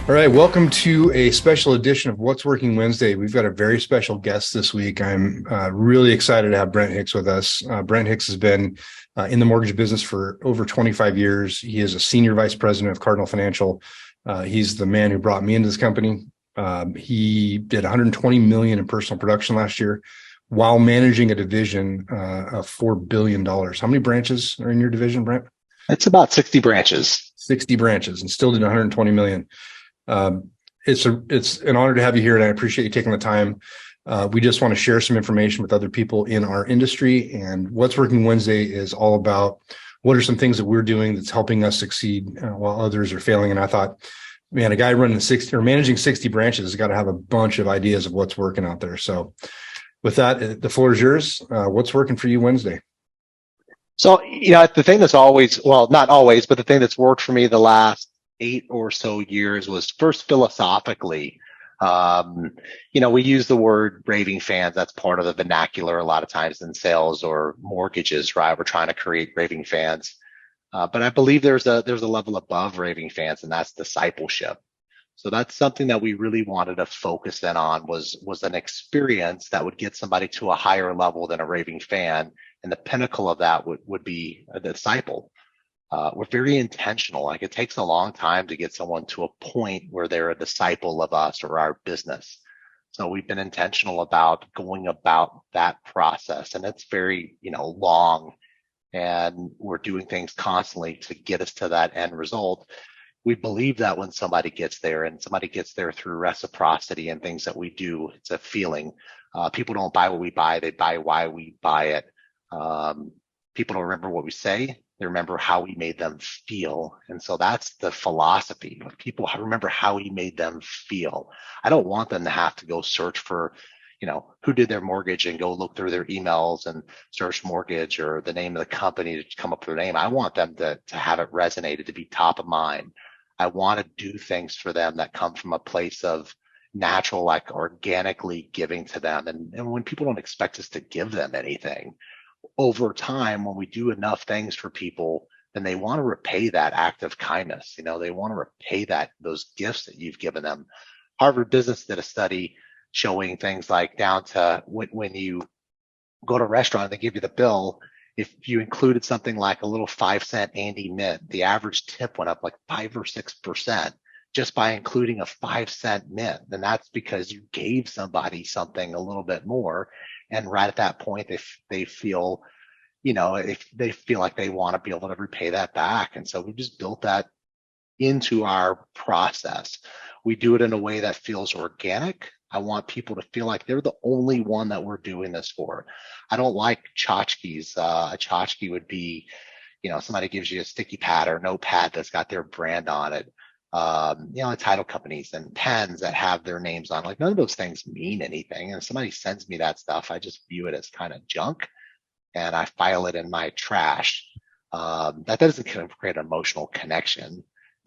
All right, welcome to a special edition of What's Working Wednesday. We've got a very special guest this week. I'm really excited to have Brent Hicks with us. Brent Hicks has been in the mortgage business for over 25 years. He is a senior vice president of Cardinal Financial. He's the man who brought me into this company. He did 120 million in personal production last year while managing a division of $4 billion. How many branches are in your division, Brent? It's about 60 branches. 60 branches, and still did 120 million. It's an honor to have you here, and I appreciate you taking the time. We just want to share some information with other people in our industry, and What's Working Wednesday is all about what are some things that we're doing that's helping us succeed while others are failing. And I thought, man, a guy running 60 or managing 60 branches has got to have a bunch of ideas of what's working out there. So with that, the floor is yours. What's working for you Wednesday? So, the thing that's always, well, not always, but the thing that's worked for me the last 8 or so years was first philosophically. We use the word raving fans. That's part of the vernacular a lot of times in sales or mortgages, right? We're trying to create raving fans. But I believe there's a level above raving fans, and that's discipleship. So that's something that we really wanted to focus in on was an experience that would get somebody to a higher level than a raving fan. And the pinnacle of that would be a disciple. We're very intentional. Like, it takes a long time to get someone to a point where they're a disciple of us or our business. So we've been intentional about going about that process, and it's very, long, and we're doing things constantly to get us to that end result. We believe that when somebody gets there, and somebody gets there through reciprocity and things that we do, it's a feeling. People don't buy what we buy, they buy why we buy it. People don't remember what we say, they remember how we made them feel. And so that's the philosophy. People remember how we made them feel. I don't want them to have to go search for, who did their mortgage and go look through their emails and search mortgage or the name of the company to come up with their name. I want them to have it resonated, to be top of mind. I want to do things for them that come from a place of natural, like organically giving to them. And when people don't expect us to give them anything, over time, when we do enough things for people, then they want to repay that act of kindness. They want to repay those gifts that you've given them. Harvard Business did a study showing things like down to when you go to a restaurant, they give you the bill. If you included something like a little 5-cent Andy Mint, the average tip went up like 5 or 6% just by including a 5-cent mint. And that's because you gave somebody something a little bit more. And right at that point, they feel, if they feel like they want to be able to repay that back. And so we just built that into our process. We do it in a way that feels organic. I want people to feel like they're the only one that we're doing this for. I don't like tchotchkes. A tchotchke would be, somebody gives you a sticky pad or notepad that's got their brand on it. Title companies and pens that have their names on, like, none of those things mean anything. And if somebody sends me that stuff, I just view it as kind of junk and I file it in my trash. That doesn't create an emotional connection.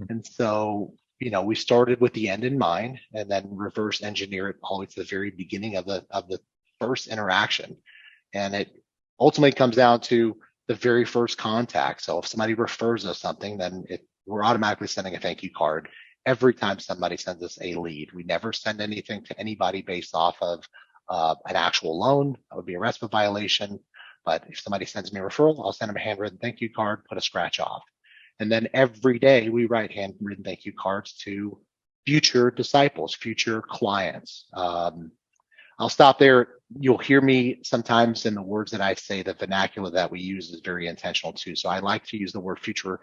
And so, we started with the end in mind and then reverse engineer it all the way to the very beginning of the first interaction. And it ultimately comes down to the very first contact. So if somebody refers us something, then we're automatically sending a thank you card every time somebody sends us a lead. We never send anything to anybody based off of an actual loan. That would be a RESPA violation. But if somebody sends me a referral, I'll send them a handwritten thank you card, put a scratch off. And then every day we write handwritten thank you cards to future disciples, future clients. I'll stop there. You'll hear me sometimes in the words that I say, the vernacular that we use is very intentional too. So I like to use the word future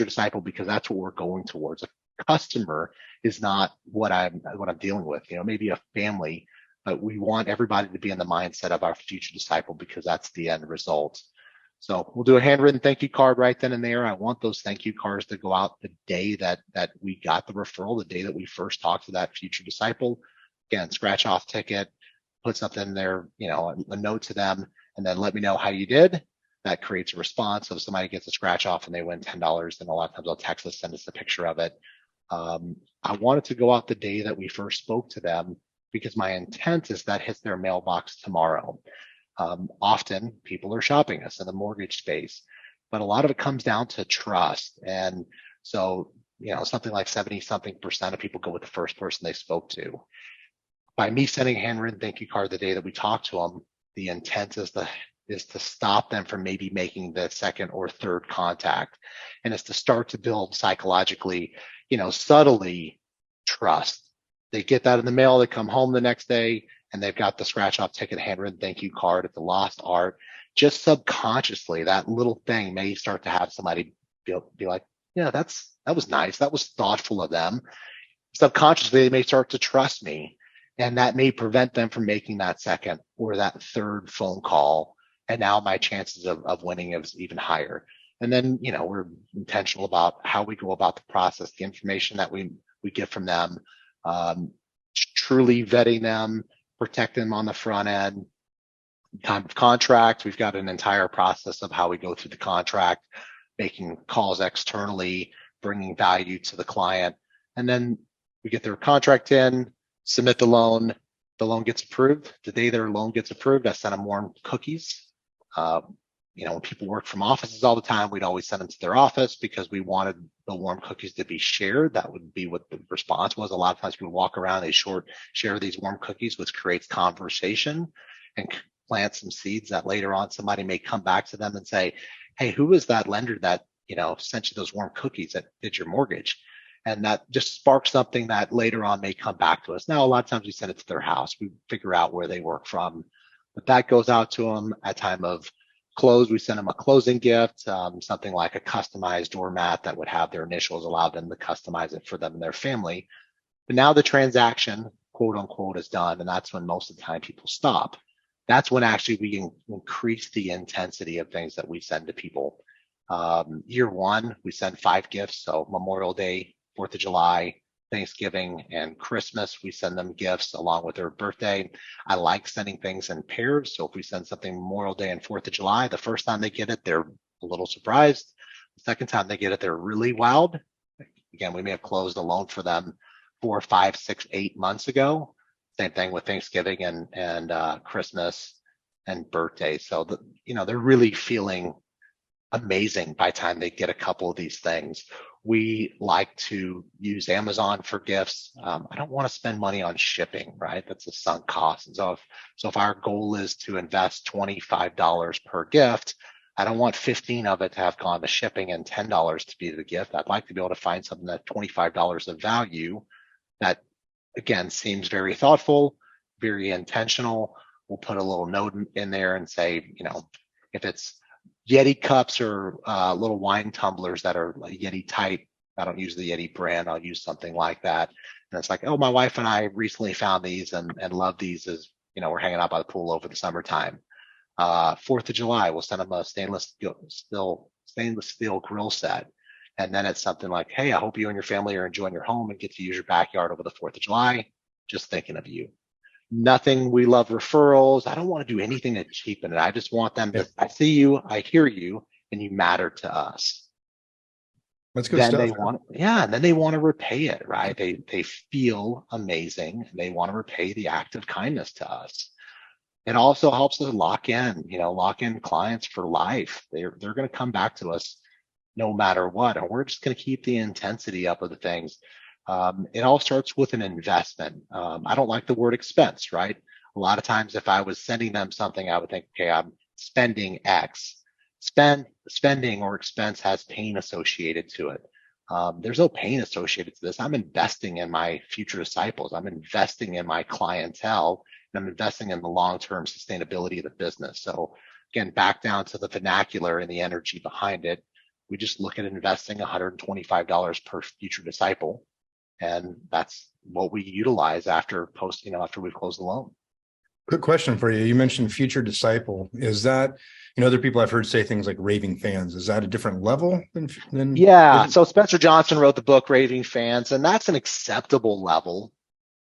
disciple, because that's what we're going towards. A customer is not what I'm dealing with, maybe a family, but we want everybody to be in the mindset of our future disciple, because that's the end result. So we'll do a handwritten thank you card right then and there. I want those thank you cards to go out the day that we got the referral, the day that we first talked to that future disciple. Again, scratch off ticket, put something in there, a note to them, and then let me know how you did. That creates a response. So if somebody gets a scratch off and they win $10, then a lot of times they'll text us, send us a picture of it. I wanted to go out the day that we first spoke to them, because my intent is that hits their mailbox tomorrow. Often people are shopping us in the mortgage space, but a lot of it comes down to trust. And so something like 70-something% of people go with the first person they spoke to. By me sending a handwritten thank you card the day that we talk to them, the intent is to stop them from maybe making the second or third contact. And it's to start to build psychologically, subtly trust. They get that in the mail, they come home the next day and they've got the scratch off ticket handwritten thank you card at the lost art. Just subconsciously, that little thing may start to have somebody be like, yeah, that was nice. That was thoughtful of them. Subconsciously, they may start to trust me. And that may prevent them from making that second or that third phone call. And now my chances of winning is even higher. And then, we're intentional about how we go about the process, the information that we get from them, truly vetting them, protecting them on the front end. Time of contract, we've got an entire process of how we go through the contract, making calls externally, bringing value to the client. And then we get their contract in, submit the loan gets approved. The day their loan gets approved, I send them warm cookies. When people work from offices all the time, we'd always send them to their office because we wanted the warm cookies to be shared. That would be what the response was. A lot of times people walk around, they share these warm cookies, which creates conversation and plants some seeds that later on somebody may come back to them and say, hey, who was that lender that, sent you those warm cookies that did your mortgage? And that just sparks something that later on may come back to us. Now, a lot of times we send it to their house. We figure out where they work from, but that goes out to them at time of close. We send them a closing gift, something like a customized doormat that would have their initials, allow them to customize it for them and their family. But now the transaction, quote unquote, is done. And that's when most of the time people stop. That's when actually we increase the intensity of things that we send to people. Year one, we send 5 gifts. So Memorial Day, 4th of July, Thanksgiving, and Christmas, we send them gifts along with their birthday. I like sending things in pairs. So if we send something Memorial Day and 4th of July, the first time they get it, they're a little surprised. The second time they get it, they're really wowed. Again, we may have closed a loan for them 4, 5, 6, 8 months ago. Same thing with Thanksgiving and Christmas and birthday. So they're really feeling amazing by the time they get a couple of these things. We like to use Amazon for gifts. I don't want to spend money on shipping, right? That's a sunk cost. And so if our goal is to invest $25 per gift, I don't want 15 of it to have gone to shipping and $10 to be the gift. I'd like to be able to find something that $25 of value that, again, seems very thoughtful, very intentional. We'll put a little note in there and say, if it's Yeti cups or little wine tumblers that are Yeti type. I don't use the Yeti brand. I'll use something like that. And it's like, oh, my wife and I recently found these and love these as, we're hanging out by the pool over the summertime. 4th of July, we'll send them a stainless steel grill set. And then it's something like, hey, I hope you and your family are enjoying your home and get to use your backyard over the 4th of July. Just thinking of you. Nothing. We love referrals. I don't want to do anything to cheapen it. I just want them to, I see you, I hear you, and you matter to us. That's good then stuff. And then they want to repay it, right? They feel amazing. And they want to repay the act of kindness to us. It also helps us lock in clients for life. They're going to come back to us no matter what. And we're just going to keep the intensity up of the things. It all starts with an investment. I don't like the word expense, right? A lot of times if I was sending them something, I would think, okay, I'm spending X. Spending or expense has pain associated to it. There's no pain associated to this. I'm investing in my future disciples. I'm investing in my clientele, and I'm investing in the long-term sustainability of the business. So again, back down to the vernacular and the energy behind it. We just look at investing $125 per future disciple. And that's what we utilize after we've closed the loan. Quick question for you. You mentioned future disciple. Is that, other people I've heard say things like raving fans. Is that a different level than? Yeah. So Spencer Johnson wrote the book Raving Fans, and that's an acceptable level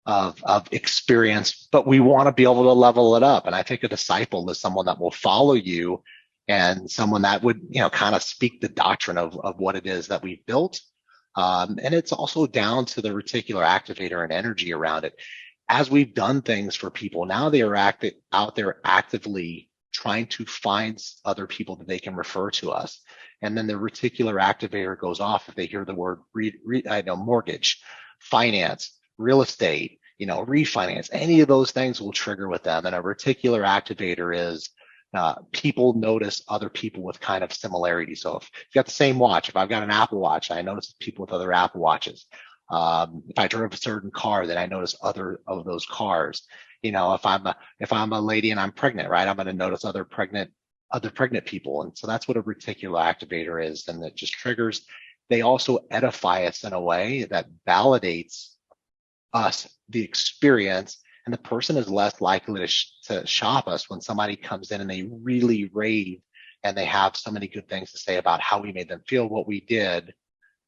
of experience, but we want to be able to level it up. And I think a disciple is someone that will follow you and someone that would, kind of speak the doctrine of what it is that we've built. And it's also down to the reticular activator and energy around it. As we've done things for people, now they are out there actively trying to find other people that they can refer to us. And then the reticular activator goes off if they hear the word mortgage, finance, real estate, refinance. Any of those things will trigger with them. And a reticular activator is people notice other people with kind of similarity. So if you've got the same watch, if I've got an Apple Watch, I notice people with other Apple Watches. If I drove a certain car, then I notice other of those cars. If I'm a lady and I'm pregnant, right, I'm going to notice other pregnant people. And so that's what a reticular activator is. And it just triggers. They also edify us in a way that validates us, the experience, and the person is less likely to shop us when somebody comes in and they really rave and they have so many good things to say about how we made them feel, what we did.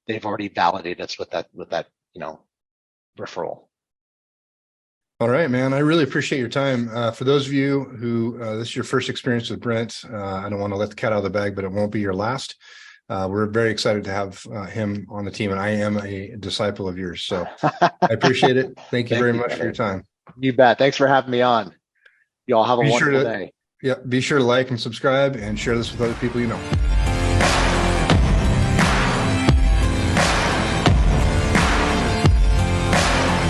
They've already validated us with that referral. All right, man. I really appreciate your time. For those of you who this is your first experience with Brent, I don't want to let the cat out of the bag, but it won't be your last. We're very excited to have him on the team, and I am a disciple of yours. So I appreciate it. Thank you very much for your time. You bet. Thanks for having me on. You all have a wonderful day. Yeah, be sure to like and subscribe and share this with other people you know.